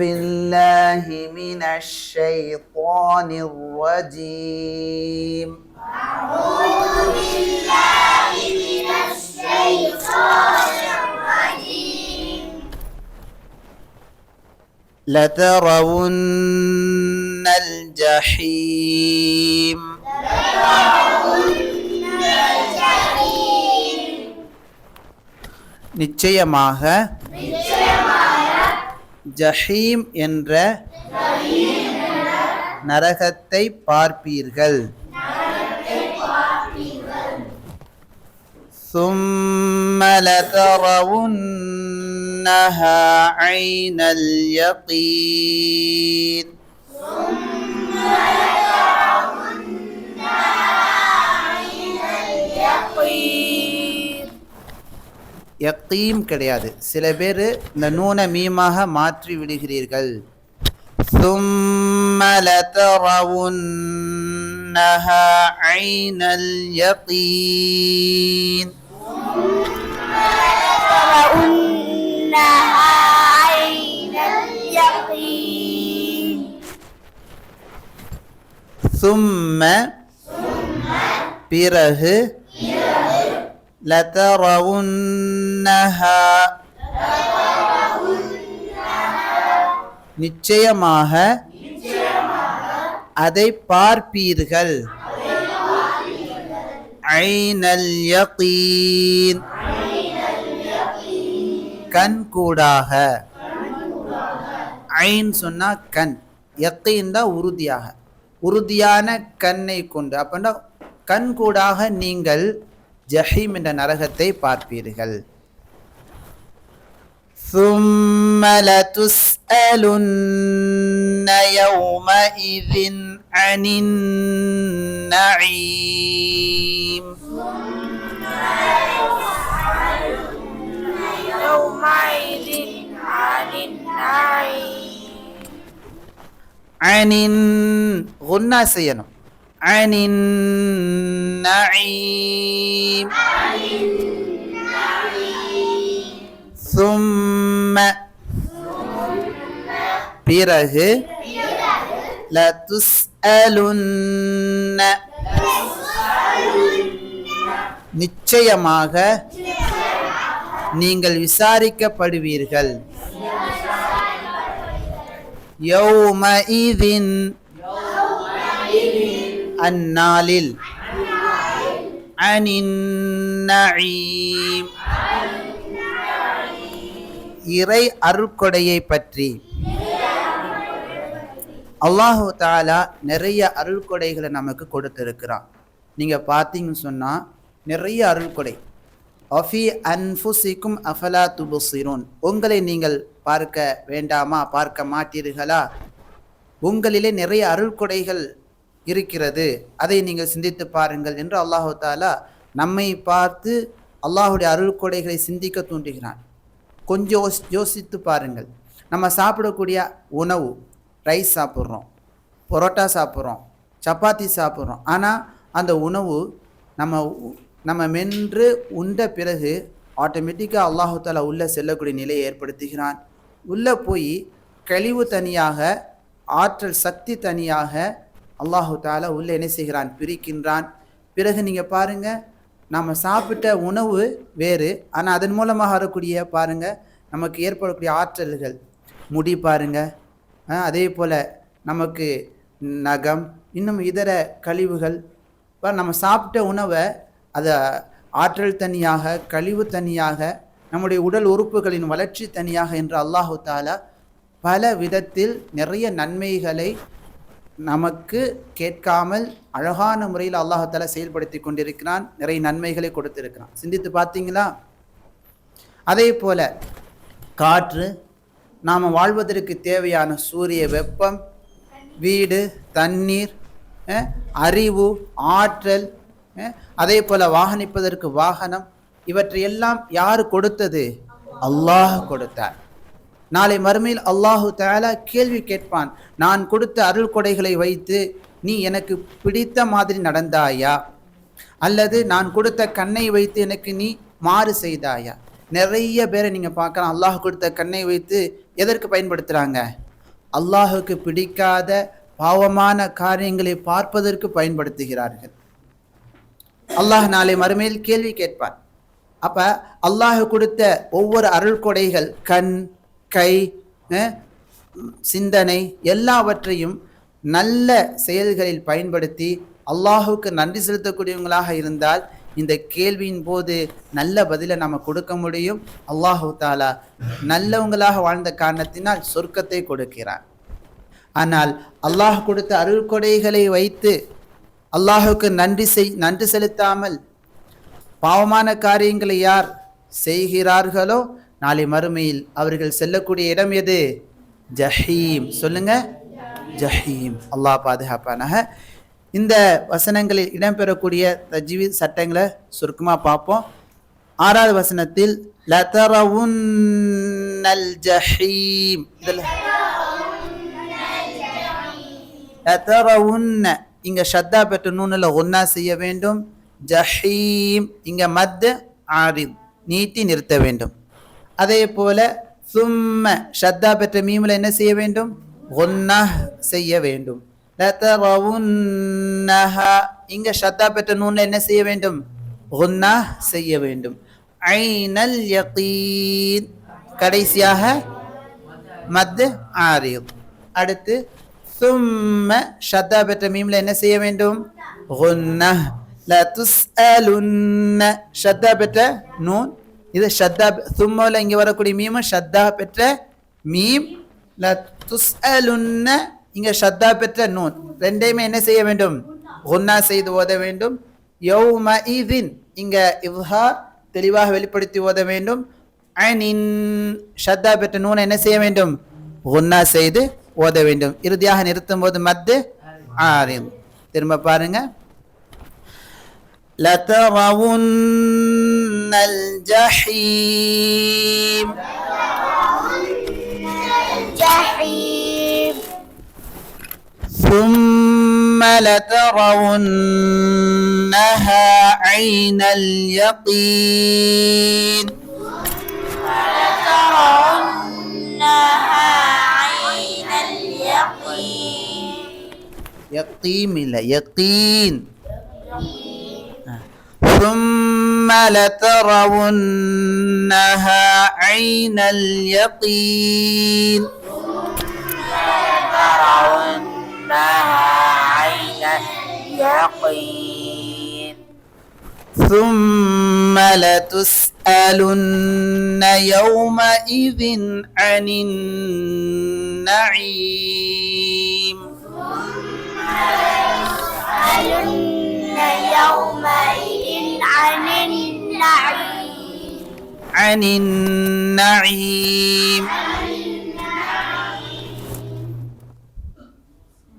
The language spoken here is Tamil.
بالله من الشيطان الرجيم. أعوذ بالله من الشيطان الرجيم. لترون الجحيم. நிச்சயமாக ஜஹீம் என்ற நரகத்தை பார்ப்பீர்கள். ثم لترونها عين اليقين. யக்கீம் கிடையாது, சில பேர் இந்த நூனை மீமாக மாற்றி விடுகிறீர்கள். ثم لترونها عين اليقين. ثم பிறகு لترونها நிச்சயமாக அதை பார்ப்பீர்கள். ஐனல் யகீன் கண் கூடாக. ஐன் சொன்னா கண், யகீன் தான் உறுதியாக, உறுதியான கண்ணை கொண்டு. அப்படின்னா கண் கூடாக நீங்கள் ஜஹீம் என்ற நரகத்தை பார்ப்பீர்கள். ثم لتسألن يومئذ عن النعيم. عن غنى செய்யணும். عن النعيم. ثم பிறகு لتسألن நிச்சயமாக நீங்கள் விசாரிக்கப்படுவீர்கள். يومئذ அந்நாளில். عن النعيم இறை அருட்கொடையை பற்றி. அல்லாஹு தஆலா நிறைய அருள்கொடைகளை நமக்கு கொடுத்திருக்கிறான். நீங்க பார்த்தீங்கன்னு சொன்னா நிறைய அருள்கொடை. அஃபி அன்ஃபுசிக்கும் அஃபலா துபஸிரூன், உங்களை நீங்கள் பார்க்க வேண்டாமா, பார்க்க மாட்டீர்களா? உங்களிலே நிறைய அருள்கொடைகள் இருக்கிறது, அதை நீங்கள் சிந்தித்து பாருங்கள் என்று அல்லாஹு தஆலா நம்மை பார்த்து அல்லாஹுடைய அருள்கொடைகளை சிந்திக்க தூண்டுகிறான். கொஞ்சம் யோசித்து பாருங்கள். நம்ம சாப்பிடக்கூடிய உணவு, ரைஸ் சாப்பிட்றோம், பரோட்டா சாப்பிட்றோம், சப்பாத்தி சாப்பிட்றோம். ஆனால் அந்த உணவு நம்ம மென்று உண்ட பிறகு ஆட்டோமேட்டிக்காக அல்லாஹு தஆலா உள்ளே செல்லக்கூடிய நிலையை ஏற்படுத்துகிறான். உள்ளே போய் கழிவு தனியாக, ஆற்றல் சக்தி தனியாக அல்லாஹு தஆலா உள்ளே என்ன செய்கிறான், பிரிக்கின்றான். பிறகு நீங்கள் பாருங்கள், நம்ம சாப்பிட்ட உணவு வேறு, ஆனால் அதன் மூலமாக வரக்கூடிய பாருங்கள் நமக்கு ஏற்படக்கூடிய ஆற்றல்கள், முடி பாருங்கள், அதே போல் நமக்கு நகம், இன்னும் இதர கழிவுகள். நம்ம சாப்பிட்ட உணவை அதை ஆற்றல் தனியாக, கழிவு தனியாக, நம்முடைய உடல் உறுப்புகளின் வளர்ச்சி தனியாக என்று அல்லாஹு தஆலா பல விதத்தில் நிறைய நன்மைகளை நமக்கு கேட்காமல் அழகான முறையில் அல்லாஹ் தஆலா செயல்படுத்தி கொண்டிருக்கிறான். நிறைய நன்மைகளை கொடுத்திருக்கிறான். சிந்தித்து பார்த்தீங்களா? அதே போல காற்று, நாம் வாழ்வதற்கு தேவையான சூரிய வெப்பம், வீடு, தண்ணீர், அறிவு, ஆற்றல், அதே போல வாகனிப்பதற்கு வாகனம், இவற்றையெல்லாம் யார் கொடுத்தது? அல்லாஹ் கொடுத்தார். நாளை மறுமையில் அல்லாஹு தஆலா கேள்வி கேட்பான், நான் கொடுத்த அருள் கொடைகளை வைத்து நீ எனக்கு பிடித்த மாதிரி நடந்தாயா, அல்லது நான் கொடுத்த கண்ணை வைத்து எனக்கு நீ மாறு செய்தாயா? நிறைய பேரை நீங்கள் பார்க்கலாம், அல்லாஹ் கொடுத்த கண்ணை வைத்து எதற்கு பயன்படுத்துகிறாங்க? அல்லாஹுக்கு பிடிக்காத பாவமான காரியங்களை பார்ப்பதற்கு பயன்படுத்துகிறார்கள். அல்லாஹ் நாளை மறுமையில் கேள்வி கேட்பான். அப்ப அல்லாஹ் கொடுத்த ஒவ்வொரு அருள் கொடைகள், கண், கை, சிந்தனை எல்லாவற்றையும் நல்ல செயல்களில் பயன்படுத்தி அல்லாஹுக்கு நன்றி செலுத்தக்கூடியவங்களாக இருந்தால் இந்த கேள்வியின் போது நல்ல பதிலை நம்ம கொடுக்க முடியும். அல்லாஹு தாலா நல்லவங்களாக வாழ்ந்த காரணத்தினால் சொர்க்கத்தை கொடுக்கிறான். ஆனால் அல்லாஹ் கொடுத்த அருள் கொடைகளை வைத்து அல்லாஹுக்கு நன்றி செலுத்தாமல் பாவமான காரியங்களை யார் செய்கிறார்களோ நாளை மறுமையில் அவர்கள் செல்லக்கூடிய இடம் எது? ஜஹீம். சொல்லுங்க, ஜஹீம். அல்லாஹ் பாதுகாப்பானாக. இந்த வசனங்களில் இடம்பெறக்கூடிய தஜ்வீத் சட்டங்களை சுருக்கமாக பார்ப்போம். 6வது வசனத்தில் லதரவுன்னல் ஜஹீம், லதரவுன்ன இங்க ஷத்தா பெற்ற நூனில் ஒன்னா செய்ய வேண்டும். ஜஹீம் இங்க மத் ஆரித் நீட்டி நிறுத்த வேண்டும். அதே போல சும்ம ஷத்தா பெற்ற மீமுல என்ன செய்ய வேண்டும்? ஒன்னா செய்ய வேண்டும். லதரவுன்னஹா இங்க ஷத்தா பெற்ற நூன்ல என்ன செய்ய வேண்டும்? ஒன்னா செய்ய வேண்டும். ஐனல் யகீன் கடைசியாக மத் ஆரித். அடுத்து சும்ம ஷத்தா பெற்ற மீம்ல என்ன செய்ய வேண்டும்? குன்னஹ். லதுஸ்அலுன்ன ஷத்தா பெற்ற நூன், இது ஷத்தா சும்மல இங்க வரக்கூடிய மீம் ஷத்தா பெற்ற மீம். லதுஸ்அலுன்ன இங்க ஷத்தா பெற்ற நூன், ரெண்டையுமே என்ன செய்ய வேண்டும்? குன்னா செய்து ஓத வேண்டும். யௌமஇதின் இங்க இவ்ஹார் தெளிவாக வெளிப்படுத்தி ஓத வேண்டும். அனின் ஷத்தா பெற்ற நூனை என்ன செய்ய வேண்டும்? குன்னா செய்து ஓத வேண்டும். இறுதியாக நிறுத்தும் போது மத் ஆரித். திரும்ப பாருங்க. லதரவுன்னல் ஜஹீம், الجحيم ثم لترونها عين اليقين لترونها عين اليقين يقيم لا يقين. ثم لترونها عين اليقين ثم لتسألن يومئذ عن النعيم يومئذ عن النعيم عن النعيم